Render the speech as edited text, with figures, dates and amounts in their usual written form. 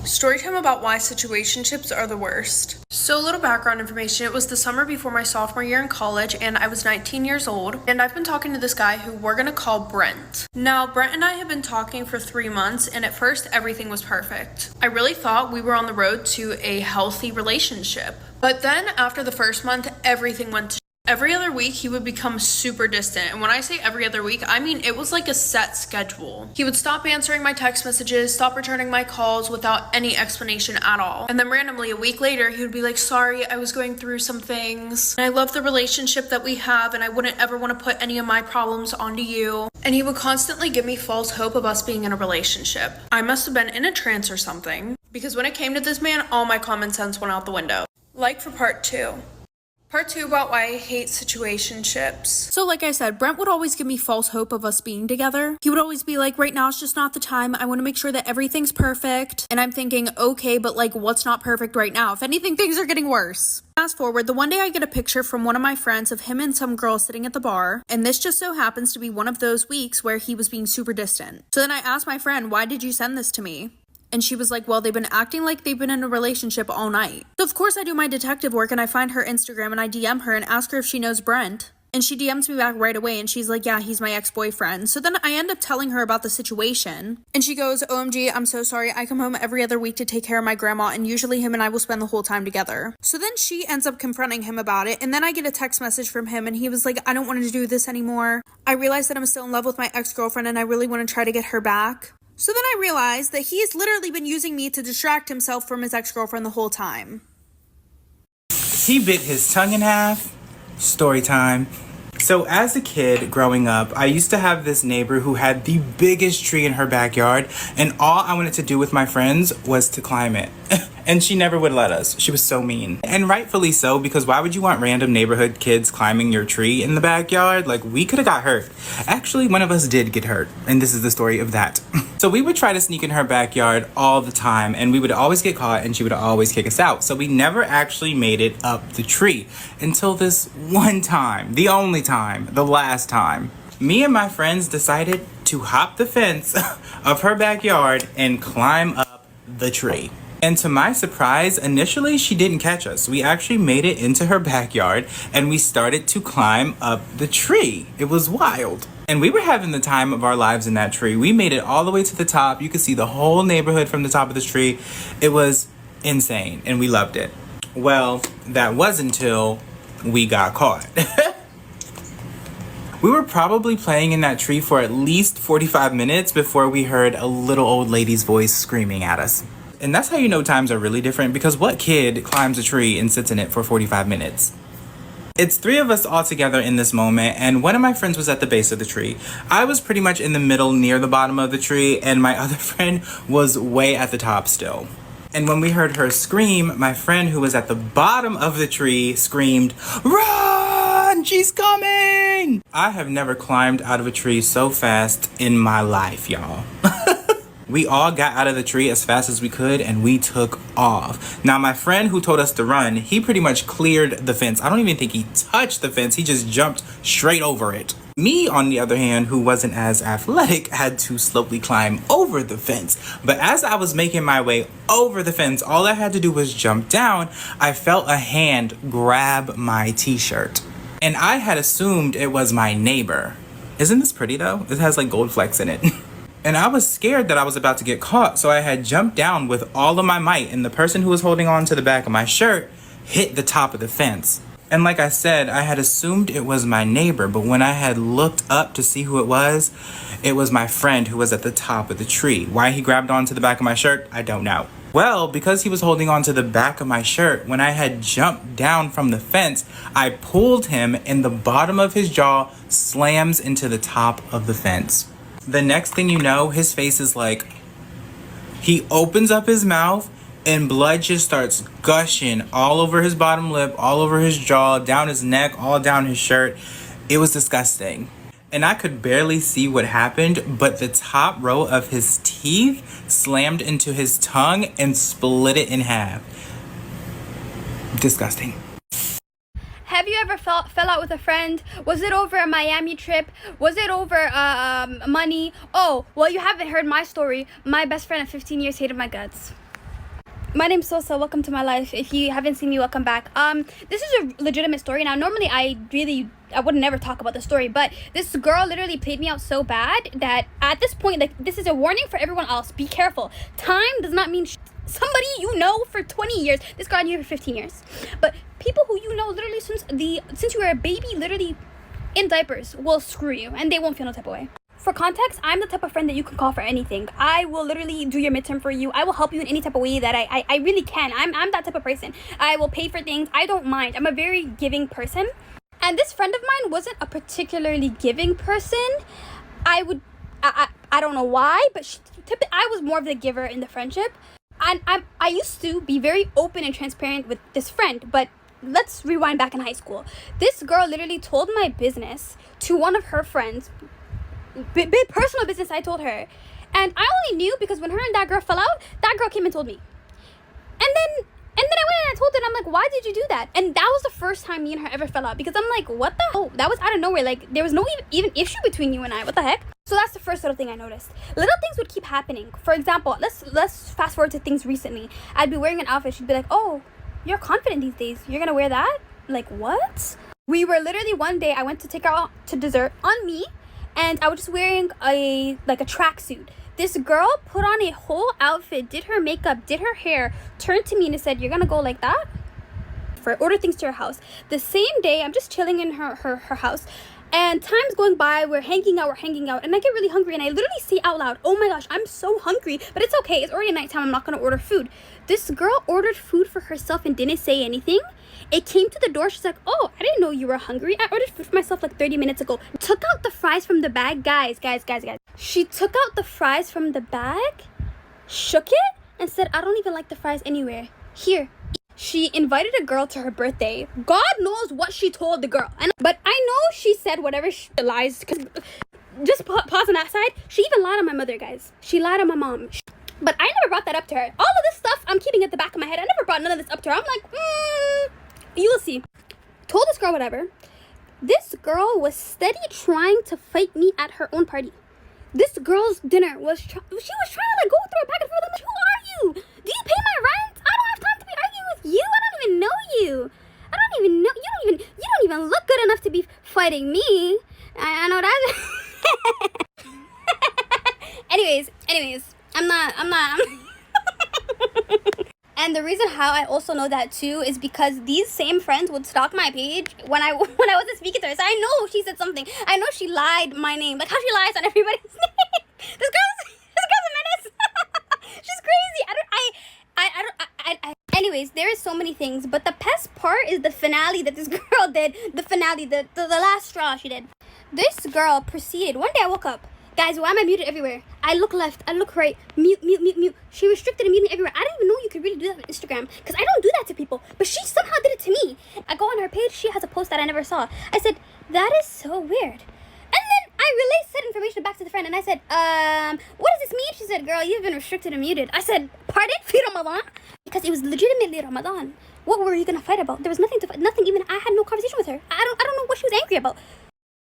Story time about why situationships are the worst. So a little background information. It was the summer before my sophomore year in college and I was 19 years old and I've been talking to this guy who we're gonna call Brent. Now Brent and I have been talking for 3 months and at first everything was perfect. I really thought we were on the road to a healthy relationship. But then after the first month, everything went to every other week, he would become super distant. And when I say every other week, I mean it was like a set schedule. He would stop answering my text messages, stop returning my calls without any explanation at all. And then randomly, a week later, he would be like, sorry, I was going through some things. And I love the relationship that we have, and I wouldn't ever want to put any of my problems onto you. And he would constantly give me false hope of us being in a relationship. I must have been in a trance or something, because when it came to this man, all my common sense went out the window. Like for part 2. Part 2 about why I hate situationships. So like I said, Brent would always give me false hope of us being together. He would always be like, right now it's just not the time. I want to make sure that everything's perfect. And I'm thinking, okay, but like what's not perfect right now? If anything, things are getting worse. Fast forward, the one day I get a picture from one of my friends of him and some girl sitting at the bar. And this just so happens to be one of those weeks where he was being super distant. So then I asked my friend, why did you send this to me? And she was like, well, they've been acting like they've been in a relationship all night. So of course I do my detective work and I find her Instagram and I DM her and ask her if she knows Brent. And she DMs me back right away and she's like, yeah, he's my ex-boyfriend. So then I end up telling her about the situation. And she goes, OMG, I'm so sorry. I come home every other week to take care of my grandma and usually him and I will spend the whole time together. So then she ends up confronting him about it. And then I get a text message from him and he was like, I don't want to do this anymore. I realize that I'm still in love with my ex-girlfriend and I really want to try to get her back. So then I realized that he's literally been using me to distract himself from his ex-girlfriend the whole time. He bit his tongue in half. Story time. So as a kid growing up, I used to have this neighbor who had the biggest tree in her backyard, and all I wanted to do with my friends was to climb it. And she never would let us. She was so mean. And rightfully so, because why would you want random neighborhood kids climbing your tree in the backyard? Like, we could have got hurt. Actually, one of us did get hurt, and this is the story of that. So we would try to sneak in her backyard all the time, and we would always get caught, and she would always kick us out. So we never actually made it up the tree until this one time, the only time, the last time. Me and my friends decided to hop the fence of her backyard and climb up the tree. And to my surprise, initially she didn't catch us. We actually made it into her backyard and we started to climb up the tree. It was wild. And we were having the time of our lives in that tree. We made it all the way to the top. You could see the whole neighborhood from the top of the tree. It was insane and we loved it. Well, that was until we got caught. We were probably playing in that tree for at least 45 minutes before we heard a little old lady's voice screaming at us. And that's how you know times are really different, because what kid climbs a tree and sits in it for 45 minutes? It's 3 of us all together in this moment, and one of my friends was at the base of the tree. I was pretty much in the middle near the bottom of the tree, and my other friend was way at the top still. And when we heard her scream, my friend who was at the bottom of the tree screamed, "Run! She's coming!" I have never climbed out of a tree so fast in my life, y'all. We all got out of the tree as fast as we could and we took off. Now, my friend who told us to run, he pretty much cleared the fence. I don't even think he touched the fence. He just jumped straight over it. Me, on the other hand, who wasn't as athletic, had to slowly climb over the fence. But as I was making my way over the fence, all I had to do was jump down. I felt a hand grab my t-shirt. And I had assumed it was my neighbor. Isn't this pretty though? It has like gold flecks in it. And I was scared that I was about to get caught, so I had jumped down with all of my might, and the person who was holding on to the back of my shirt hit the top of the fence. And like I said, I had assumed it was my neighbor, but when I had looked up to see who it was my friend who was at the top of the tree. Why he grabbed onto the back of my shirt, I don't know. Well, because he was holding on to the back of my shirt, when I had jumped down from the fence, I pulled him and the bottom of his jaw slams into the top of the fence. The next thing you know, his face is like, he opens up his mouth and blood just starts gushing all over his bottom lip, all over his jaw, down his neck, all down his shirt. It was disgusting. And I could barely see what happened, but the top row of his teeth slammed into his tongue and split it in half. Disgusting. Have you ever fell out with a friend? Was it over a Miami trip? Was it over money? Oh, well, you haven't heard my story. My best friend of 15 years hated my guts. My name's Sosa. Welcome to my life. If you haven't seen me, welcome back. This is a legitimate story. Now, normally I would never talk about the story, but this girl literally played me out so bad that at this point, like, this is a warning for everyone else. Be careful. Time does not mean somebody you know for 20 years. This girl I knew for 15 years. But people who you know literally since you were a baby, literally in diapers, will screw you, and they won't feel no type of way. For context, I'm the type of friend that you can call for anything. I will literally do your midterm for you. I will help you in any type of way that I really can. I'm that type of person. I will pay for things. I don't mind. I'm a very giving person. And this friend of mine wasn't a particularly giving person. I don't know why, but I was more of the giver in the friendship. And I used to be very open and transparent with this friend, but let's rewind back in high school. This girl literally told my business to one of her friends. Big personal business, I told her. And I only knew because when her and that girl fell out, that girl came and told me. And then I went and I told her, and I'm like, why did you do that? And that was the first time me and her ever fell out, because I'm like, what the hell? That was out of nowhere. Like, there was no even issue between you and I. What the heck? So that's the first little thing I noticed. Little things would keep happening. For example, let's fast forward to things recently. I'd be wearing an outfit. She'd be like, oh, you're confident these days. You're gonna wear that? Like, what? We were literally, one day I went to take her out to dessert on me, and I was just wearing a tracksuit. This girl put on a whole outfit, did her makeup, did her hair, turned to me and said, you're gonna go like that? Order things to her house. The same day, I'm just chilling in her house, and time's going by, we're hanging out, and I get really hungry, and I literally say out loud, oh my gosh, I'm so hungry, but it's okay, it's already nighttime, I'm not gonna order food. This girl ordered food for herself and didn't say anything. It came to the door. She's like, oh, I didn't know you were hungry. I ordered food for myself like 30 minutes ago. Took out the fries from the bag. Guys. She took out the fries from the bag, shook it, and said, I don't even like the fries anywhere. Here. She invited a girl to her birthday. God knows what she told the girl. But I know she said whatever lies. Just pause on that side. She even lied on my mother, guys. She lied on my mom. But I never brought that up to her. All of this stuff I'm keeping at the back of my head. I never brought none of this up to her. I'm like, you will see. Told this girl whatever. This girl was steady trying to fight me at her own party. This girl's dinner was she was trying to like go through it back and forth. I'm like, who are you? Do you pay my rent? I don't have time to be arguing with you. I don't even know you. I don't even know you. Don't even look good enough to be fighting me. I know that. Anyways, I'm not. And the reason how I also know that too is because these same friends would stalk my page when I wasn't speaking to her. So I know she said something. I know she lied my name, like how she lies on everybody's name. This girl's a menace. She's crazy. Anyways, there is so many things, but the best part is the finale that this girl did. The last straw she did. This girl proceeded. One day I woke up. Guys, why am I muted everywhere? I look left, I look right, mute. She restricted and muting everywhere. I didn't even know you could really do that with Instagram, because I don't do that to people, but she somehow did it to me. I go on her page, she has a post that I never saw. I said, that is so weird. And then I relayed said information back to the friend, and I said, what does this mean? She said, girl, you've been restricted and muted. I said, pardon? For Ramadan? Because it was legitimately Ramadan. What were you gonna fight about? There was nothing to fight, nothing even. I had no conversation with her. I don't know what she was angry about.